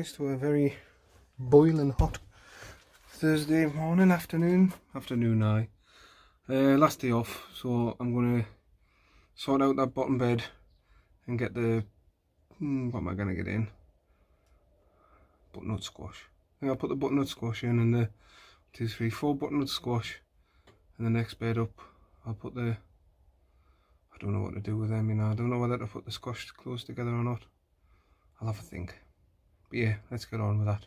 guys, to a very boiling hot Thursday morning, afternoon now. Last day off, so I'm going to sort out that bottom bed and get the, what am I going to get in? Butternut squash. I think I'll put the butternut squash in, and the 2, 3, 4 butternut squash, and the next bed up I'll put the, I don't know what to do with them, you know. I don't know whether to put the squash close together or not. I'll have a think. But yeah, let's get on with that.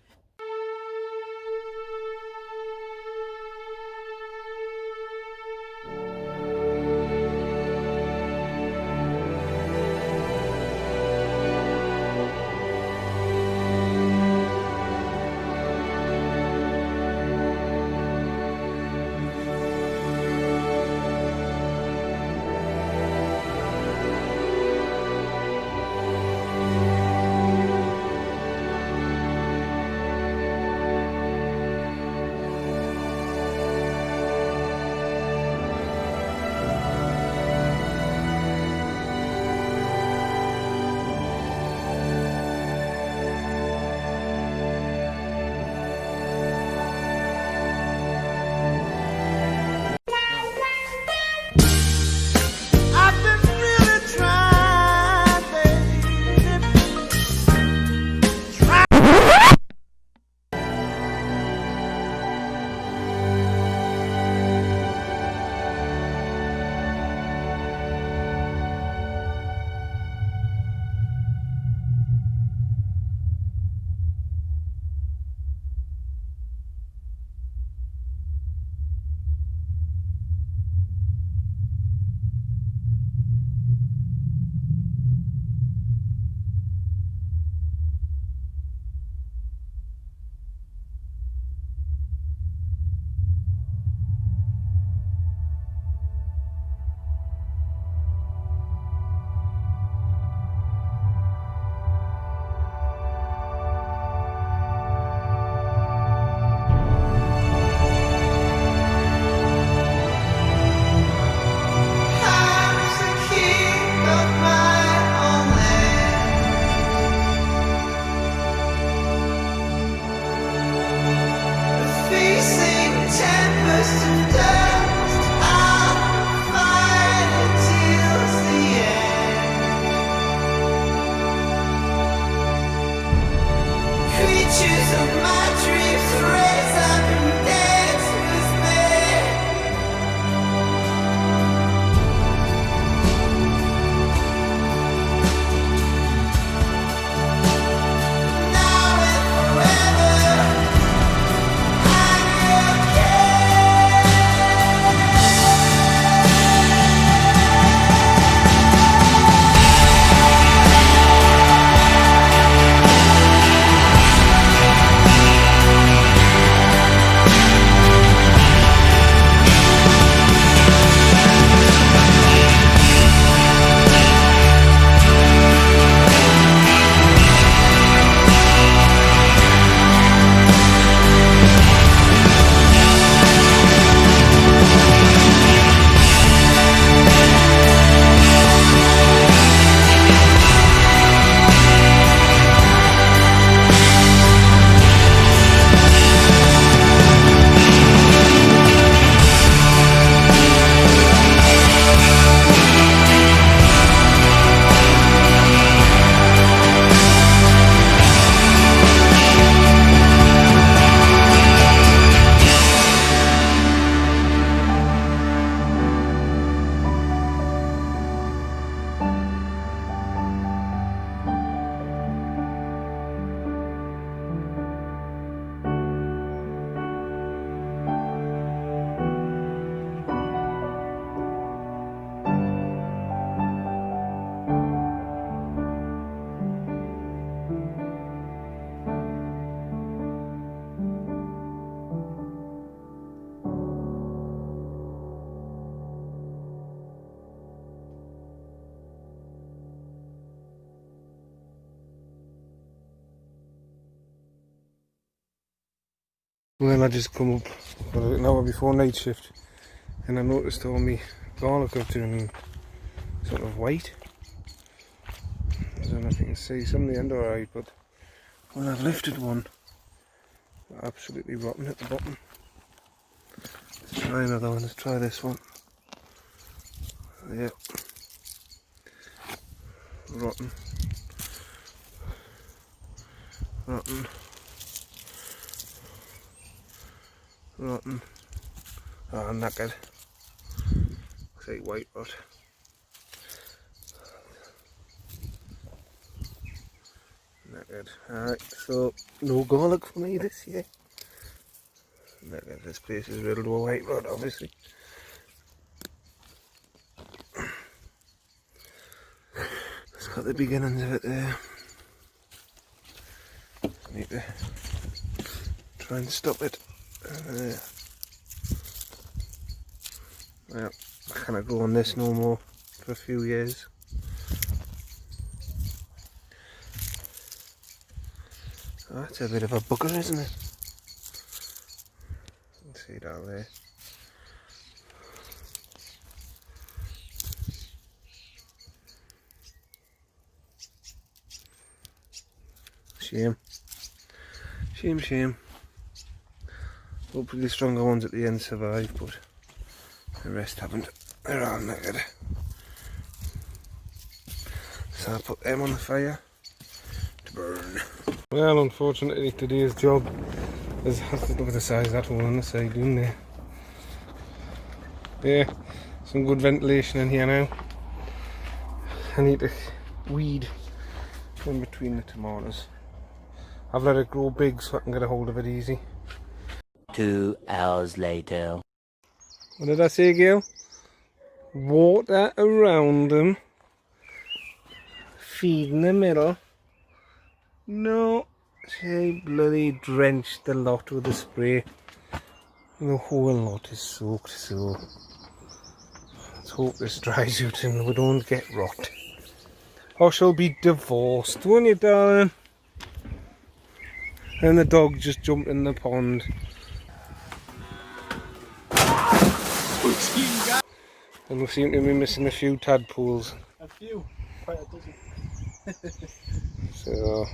Well, then I just come up about an hour before night shift, and I noticed all my garlic are turning sort of white. I don't know if you can see, some of the end are alright, but when I've lifted one, absolutely rotten at the bottom. Let's try another one. Let's try this one. Yep. Rotten. Rotten. Rotten. Ah, knackered. Looks like white rot. Knackered. Alright, so no garlic for me this year. Knackered. This place is riddled with white rot, obviously. It's got the beginnings of it there. Need to try and stop it. Well, I cannot go on this no more for a few years. Oh, that's a bit of a bugger, isn't it? You can see down there. Shame. Shame, shame. Hopefully the stronger ones at the end survive, but the rest haven't. They're all knackered. So I'll put them on the fire to burn. Well, unfortunately today's job is, look at the size of that hole on the side, isn't there? Yeah, some good ventilation in here now. I need to weed in between the tomatoes. I've let it grow big so I can get a hold of it easy. 2 hours later. What did I say, Gail? Water around them. Feed in the middle. No, she bloody drenched the lot with the spray. The whole lot is soaked, so let's hope this dries out and we don't get rot. Or she'll be divorced, won't you, darling? And the dog just jumped in the pond. And we seem to be missing a few tadpoles. A few, quite a dozen. So,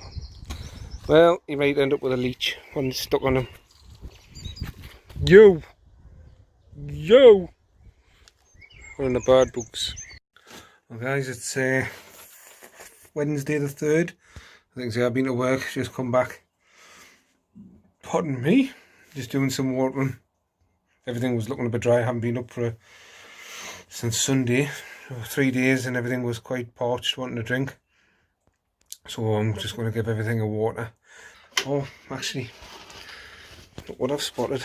well, you might end up with a leech, one stuck on him. Yo! Yo! We're in the bird books. Well guys, it's Wednesday the 3rd. I think I've been to work, just come back. Pardon me, just doing some watering. Everything was looking a bit dry. I haven't been up for since Sunday, 3 days, and everything was quite parched, wanting to drink. So I'm just going to give everything a water. Oh, actually, look what I've spotted.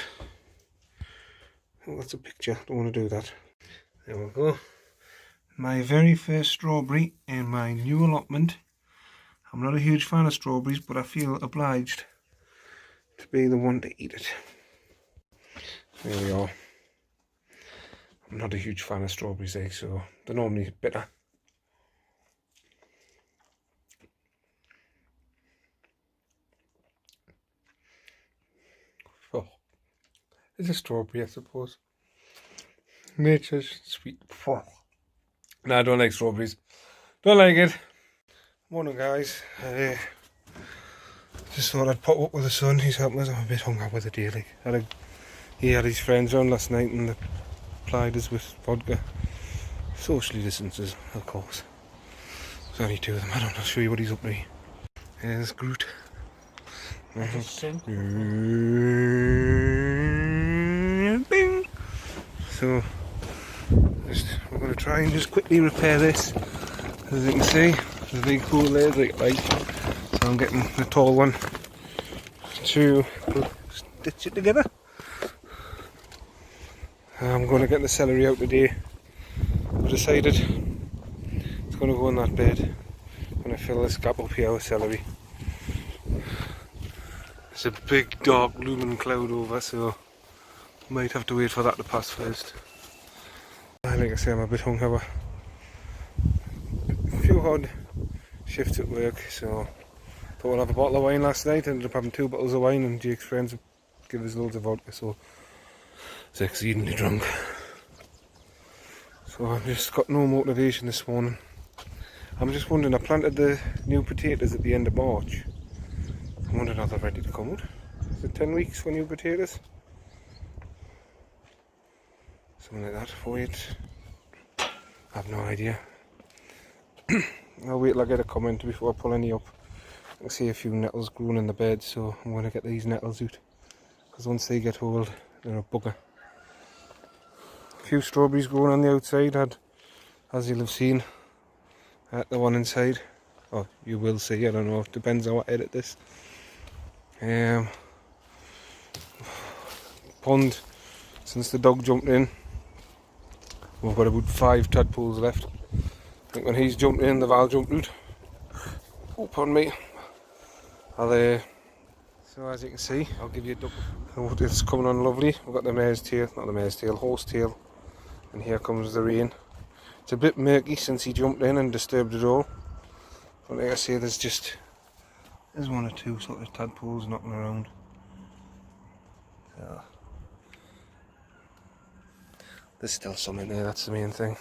Oh, that's a picture. Don't want to do that. There we go. My very first strawberry in my new allotment. I'm not a huge fan of strawberries, but I feel obliged to be the one to eat it. There we are. I'm not a huge fan of strawberries, so they're normally bitter. Oh, it's a strawberry, I suppose. Nature's sweet. Oh. No, I don't like strawberries. Don't like it. Morning, guys. Just thought I'd pop up with the son. He's helping us. I'm a bit hung up with the day. Like, he had his friends on last night and they plied us with vodka. Socially distances, of course. There's only 2 of them. I don't know. I'll show you what he's up to. There's Groot. Bing. So, we're going to try and just quickly repair this. As you can see, there's a big hole there, like. So I'm getting the tall one to stitch it together. I'm going to get the celery out today. I've decided it's going to go in that bed. I'm going to fill this gap up here with celery. There's a big dark looming cloud over, so might have to wait for that to pass first. Like I say, I'm a bit hungover. A few hard shifts at work, so thought I'd have a bottle of wine last night. Ended up having 2 bottles of wine, and Jake's friends give us loads of vodka, so I was exceedingly drunk. So I've just got no motivation this morning. I'm just wondering, I planted the new potatoes at the end of March, I wonder now they're ready to come out. Is it 10 weeks for new potatoes? Something like that, 4-8. I have no idea. I'll wait till I get a comment before I pull any up. I can see a few nettles growing in the bed, so I'm going to get these nettles out. Because once they get old, they're a bugger. A few strawberries growing on the outside, as you'll have seen. The one inside. Oh, you will see, I don't know, it depends how I edit this. Pond, since the dog jumped in, we've got about 5 tadpoles left. I think when he's jumped in, they've all jumped out. Oh, pardon me. So as you can see, I'll give you a double. Oh, it's coming on lovely. We've got the mare's tail, not the mare's tail, horse tail. And here comes the rain. It's a bit murky since he jumped in and disturbed it all. But like I say, there's 1 or 2 sort of tadpoles knocking around. So, there's still some in there, that's the main thing.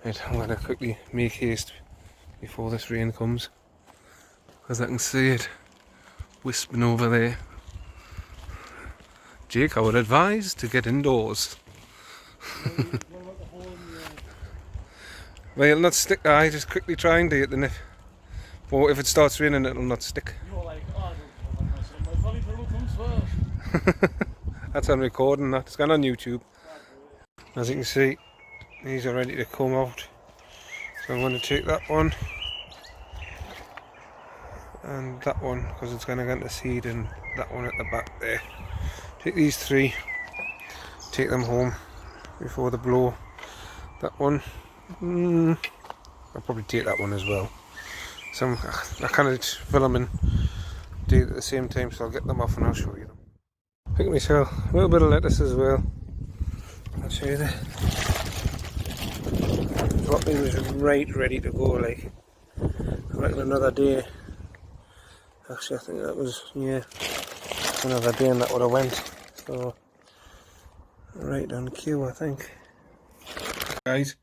Right, I'm going to quickly make haste before this rain comes. Because I can see it wisping over there. Jake, I would advise to get indoors. Well, it'll not stick. I just quickly try and do it, then if it starts raining, it'll not stick. You're like, oh, my funny little comes first. That's on recording. That's gone on YouTube. As you can see, these are ready to come out. So I'm going to take that one and that one because it's going to get the seed, and that one at the back there. Take these 3, take them home before they blow. That one, I'll probably take that one as well. So I kind of fill them in, do it at the same time, so I'll get them off and I'll show you them. Pick myself a little bit of lettuce as well. I'll show you that. Broccoli was right ready to go, like I reckon another day. Actually, I think that was, yeah, another day and that would have went. So, right on cue, I think. Guys,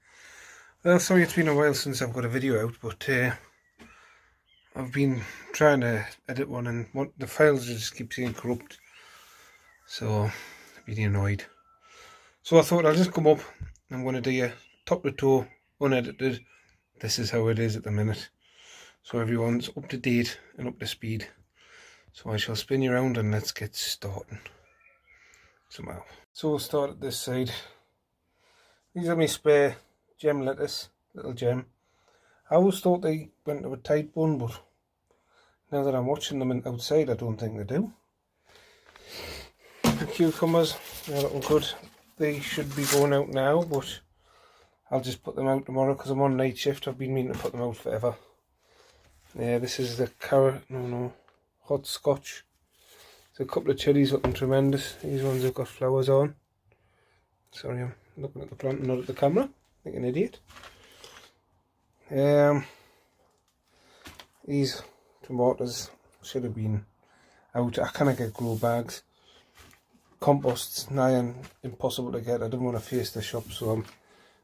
well, sorry it's been a while since I've got a video out, but I've been trying to edit one and the files just keep saying corrupt. So, I'm really annoyed. So I thought I'll just come up. I'm going to do a top to toe, unedited. This is how it is at the minute. So everyone's up to date and up to speed. So I shall spin you around and let's get started somehow. So we'll start at this side. These are my spare gem lettuce, little gem. I always thought they went to a tight bun, but now that I'm watching them outside, I don't think they do. The cucumbers, they're looking good. They should be going out now, but I'll just put them out tomorrow because I'm on night shift. I've been meaning to put them out forever. Yeah, this is the hot scotch. There's a couple of chilies looking tremendous. These ones have got flowers on. Sorry, I'm looking at the plant and not at the camera, like an idiot. These tomatoes should have been out. I can't get grow bags. Compost's nigh and impossible to get. I didn't want to face the shop, so I'm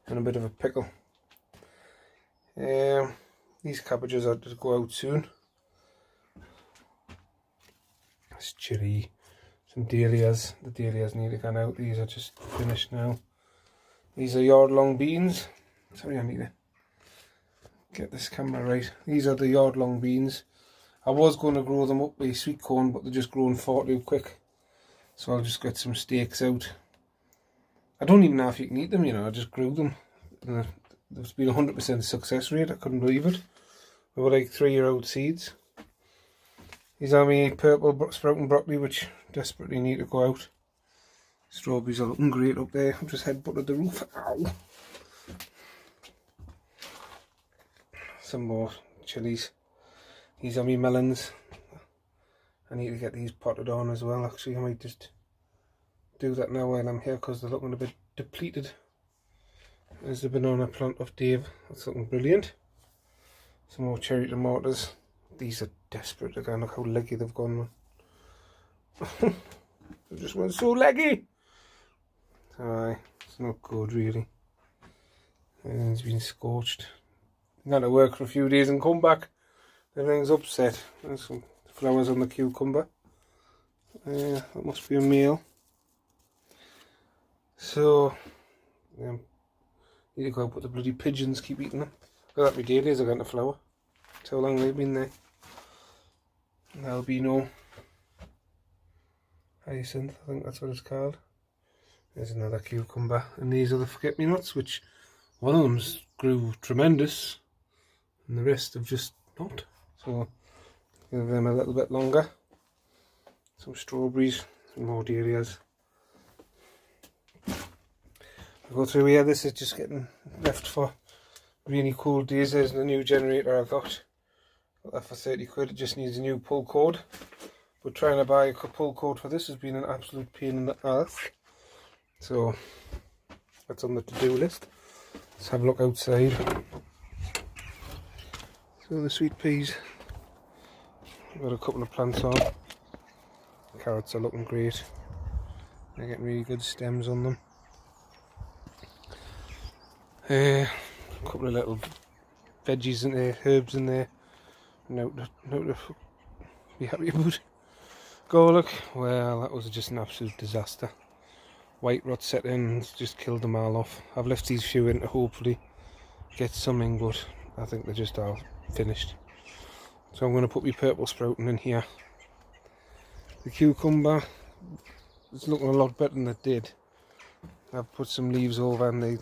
in a bit of a pickle. These cabbages are to go out soon. It's chilli. Some dahlias. The dahlias need to go out. These are just finished now. These are yard-long beans. Sorry, I need to get this camera right. These are the yard-long beans. I was going to grow them up with sweet corn, but they're just growing far too quick. So I'll just get some stakes out. I don't even know if you can eat them, you know. I just grew them. There's been 100% success rate. I couldn't believe it. They were like 3-year-old seeds. These are my purple sprouting broccoli, which desperately need to go out. Strawberries are looking great up there. I've just headbutted the roof. Ow! Some more chilies. These are my melons. I need to get these potted on as well. Actually, I might just do that now while I'm here because they're looking a bit depleted. There's the banana plant of Dave. That's looking brilliant. Some more cherry tomatoes. These are desperate again. Look how leggy they've gone. They just went so leggy. Aye, it's not good really. And it's been scorched. I'm going to work for a few days and come back. Everything's upset. There's some flowers on the cucumber. That must be a male. So, need to go out, but the bloody pigeons keep eating them. Look at that, my dahlias are going to flower. That's how long they've been there. And albino hyacinth, I think that's what it's called. There's another cucumber, and these are the forget-me-nots, which one of them's grew tremendous, and the rest have just not. So give them a little bit longer. Some strawberries, and more dahlias. I go through here. This is just getting left for really cold days. There's the new generator I got that for 30 quid. It just needs a new pull cord, but trying to buy a pull cord for this has been an absolute pain in the ass. So that's on the to-do list. Let's have a look outside. So the sweet peas, I've got a couple of plants on. The carrots are looking great. They're getting really good stems on them. A couple of little veggies in there, herbs in there. Note to be happy about. Garlic, well, that was just an absolute disaster. White rot set in and just killed them all off. I've left these few in to hopefully get something, but I think they're just all finished. So I'm going to put my purple sprouting in here. The cucumber is looking a lot better than it did. I've put some leaves over and they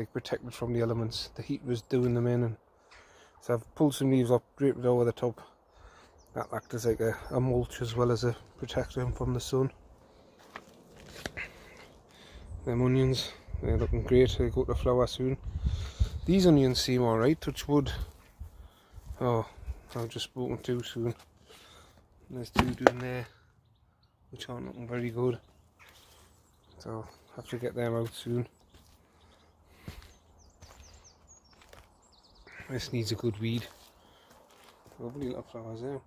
protected from the elements. The heat was doing them in, and so I've pulled some leaves up, draped it over the top. That acts as like a mulch as well as a protector from the sun. Them onions, they're looking great. They go to flower soon. These onions seem alright, touch wood. Oh, I've just spoken too soon. There's two down there which aren't looking very good, so I'll have to get them out soon. This needs a good weed. Lovely little flowers there.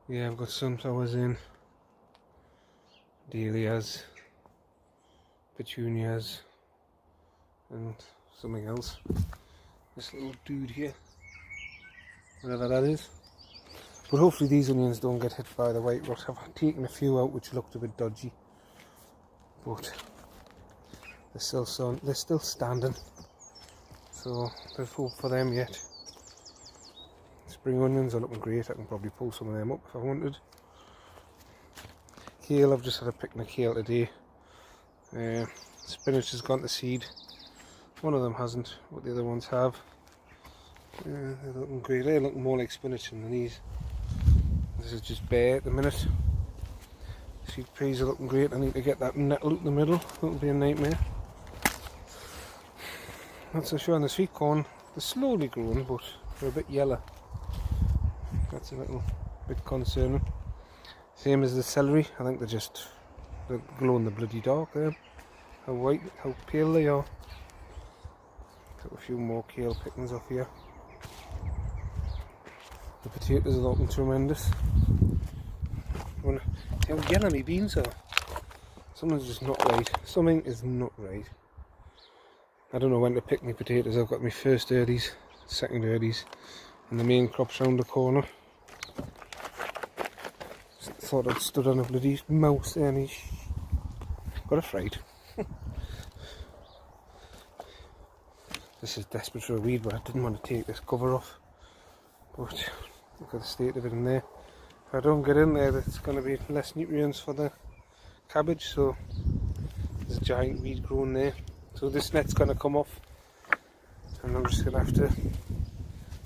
Yeah, I've got sunflowers in, dahlias, petunias, and something else. This little dude here, whatever that is. But hopefully these onions don't get hit by the white rot. I've taken a few out which looked a bit dodgy, but they're still standing. So there's hope for them yet. Spring onions are looking great. I can probably pull some of them up if I wanted. Kale, I've just had a picnic kale today. Spinach has gone to seed. One of them hasn't, but the other ones have. They're looking great. They're looking more like spinach than these. This is just bare at the minute. Sweet peas are looking great. I need to get that nettle out in the middle. That'll be a nightmare. Not so sure on the sweet corn. They're slowly growing, but they're a bit yellow. That's a little bit concerning. Same as the celery. I think they're glow in the bloody dark there. How pale they are. Got a few more kale pickings off here. The potatoes are looking tremendous. How yellow my beans are. Something's just not right. Something is not right. I don't know when to pick my potatoes. I've got my first earlies, second earlies, and the main crop's round the corner. Thought I'd stood on a bloody mouse there and he got a fright. This is desperate for a weed, but I didn't want to take this cover off. But look at the state of it in there. If I don't get in there, there's going to be less nutrients for the cabbage, so there's a giant weed growing there. So this net's going to come off, and I'm just going to have to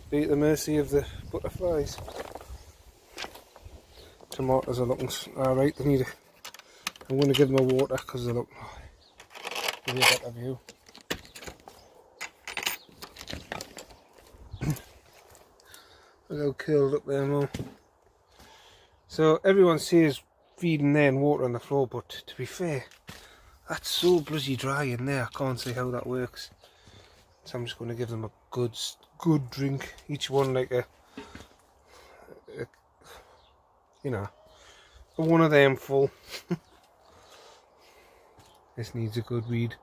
be at the mercy of the butterflies. Tomatoes are looking alright. I'm going to give them a water because they look. Give you a better view. Look how curled up there now. So everyone says feeding there and water on the floor, but to be fair, that's so bloody dry in there. I can't see how that works. So I'm just going to give them a good drink. Each one like a one of them full. This needs a good weed.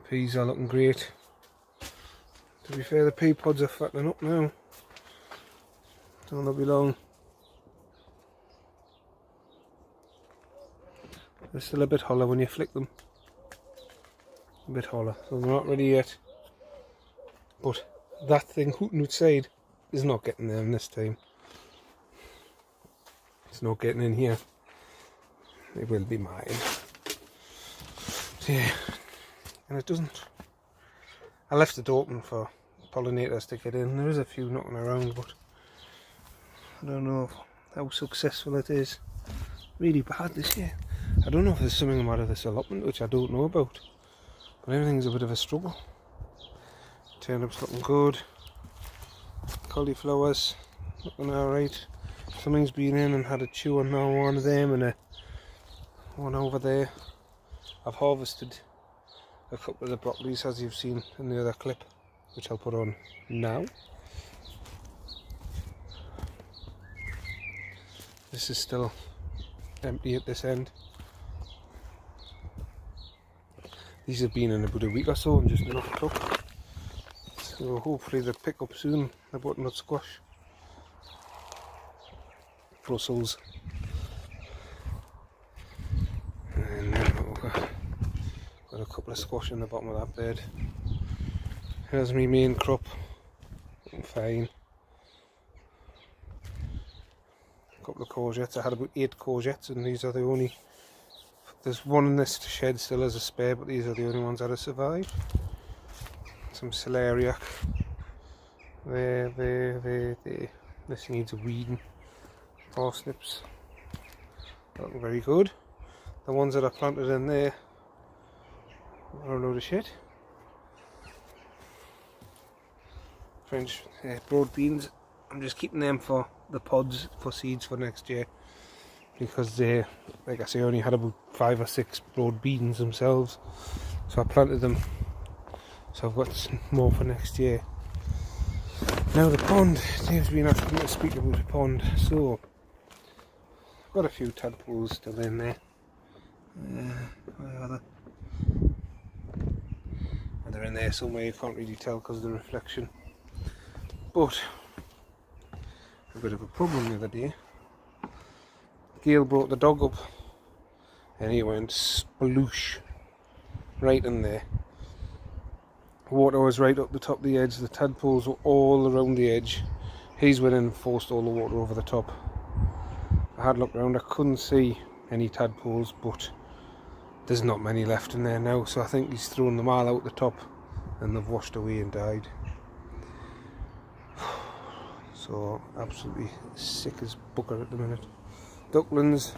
Peas are looking great. To be fair, the pea pods are fattening up now. Don't be long. They're still a bit hollow when you flick them. A bit hollow, so they're not ready yet. But that thing hooting outside is not getting them this time. It's not getting in here. It will be mine. So yeah, and it doesn't. I left it open for pollinators to get in. There is a few knocking around, but I don't know how successful it is. Really bad this year. I don't know if there's something the matter with this allotment which I don't know about, but everything's a bit of a struggle. Turnips looking good. Cauliflowers looking alright. Something's been in and had a chew on now one of them and one over there. I've harvested a couple of the broccolis as you've seen in the other clip, which I'll put on now. This is still empty at this end. These have been in about a week or so and just knocked up. So hopefully they'll pick up soon, the butternut squash. Brussels. And then we've got a couple of squash in the bottom of that bed. Here's my main crop. Fine. A couple of courgettes. I had about 8 courgettes and these are the only... There's one in this shed still as a spare, but these are the only ones that have survived. Some celeriac. There. This needs a weeding. Parsnips. Looking very good. The ones that are planted in there are a load of shit. French broad beans. I'm just keeping them for the pods for seeds for next year, because they, like I say, only had about 5 or 6 broad beans themselves, so I planted them, so I've got some more for next year. Now the pond, Dave's been asking me to speak about the pond, so I've got a few tadpoles still in there. Where are they? And they're in there somewhere, you can't really tell because of the reflection. But a bit of a problem the other day. Gail brought the dog up and he went sploosh right in there. Water was right up the top of the edge, the tadpoles were all around the edge. He's went in and forced all the water over the top. I had looked around, I couldn't see any tadpoles, but there's not many left in there now, so I think he's thrown them all out the top and they've washed away and died. So absolutely sick as bugger at the minute. Ducklings,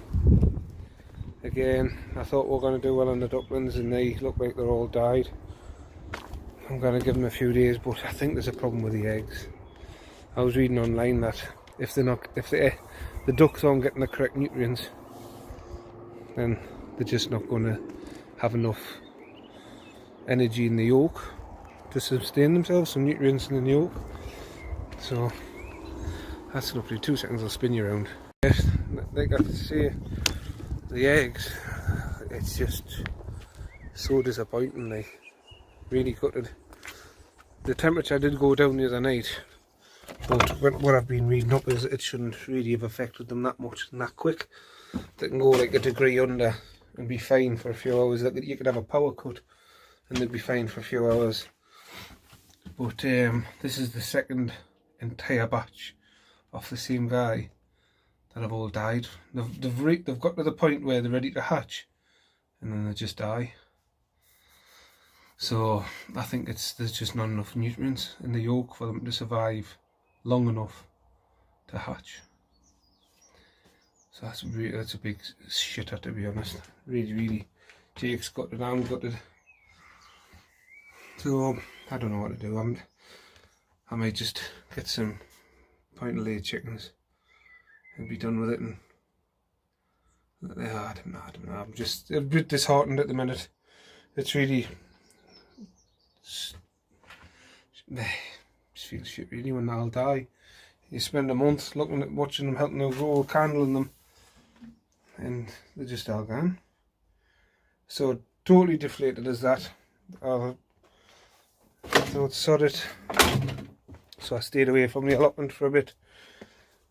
again, I thought we were going to do well on the ducklings and they look like they're all died. I'm going to give them a few days, but I think there's a problem with the eggs. I was reading online that if the ducks aren't getting the correct nutrients, then they're just not going to have enough energy in the yolk to sustain themselves, some nutrients in the yolk. So that's lovely. 2 seconds, I'll spin you around. Yes, like I say, the eggs, it's just so disappointing. Like, really gutted. The temperature did go down the other night, but what I've been reading up is it shouldn't really have affected them that much and that quick. They can go like a degree under and be fine for a few hours. Like, you could have a power cut and they'd be fine for a few hours. But this is the second entire batch of the same guy that have all died. They've got to the point where they're ready to hatch and then they just die. So I think there's just not enough nutrients in the yolk for them to survive long enough to hatch. So that's a big shitter, to be honest. Really, Jake's gutted, I'm gutted. So I don't know what to do. I might just get some point of laid chickens and be done with it. And I don't know. I'm just a bit disheartened at the minute. It's really just feels shit really when they'll die. You spend a month looking at watching them, helping them grow, candling them, and they're just all gone. So totally deflated as that. So it's sorted. So I stayed away from the allotment for a bit.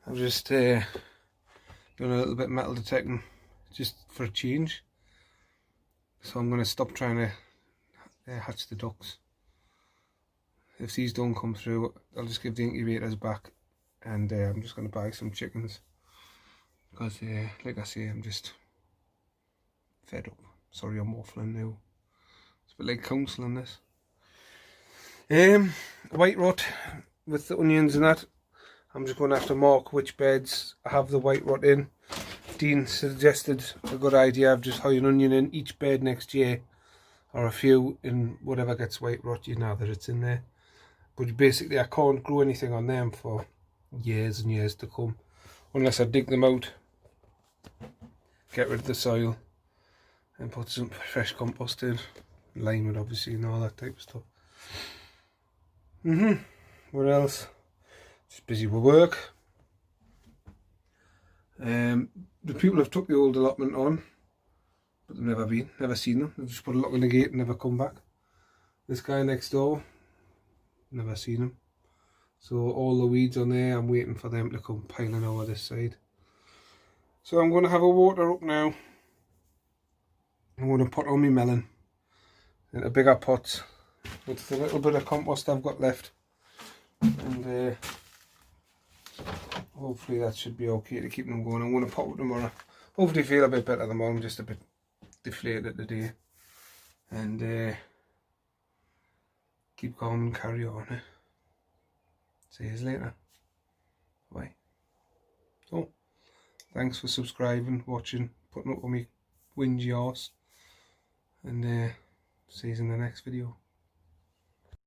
I've just done a little bit of metal detecting just for a change. So I'm going to stop trying to hatch the ducks. If these don't come through, I'll just give the incubators back, and I'm just going to buy some chickens, because like I say, I'm just fed up. Sorry, I'm waffling now. It's a bit like counselling this. White rot with the onions and that. I'm just going to have to mark which beds I have the white rot in. Dean suggested a good idea of just hiding an onion in each bed next year, or a few in whatever gets white rot, you know that it's in there. But basically I can't grow anything on them for years and years to come, unless I dig them out, get rid of the soil, and put some fresh compost in, lime it obviously and all that type of stuff. What else? Just busy with work. The people have took the old allotment on, but they've never seen them. They've just put a lock on the gate and never come back. This guy next door, never seen him. So all the weeds on there, I'm waiting for them to come piling over this side. So I'm going to have a water up now. I'm going to put on my melon into bigger pots with the little bit of compost I've got left. And hopefully that should be okay to keep them going. I'm going to pop up tomorrow. Hopefully feel a bit better tomorrow. I'm just a bit deflated today. And keep calm and carry on. See you later. Bye. So, thanks for subscribing, watching, putting up with me whingy arse. And see you in the next video.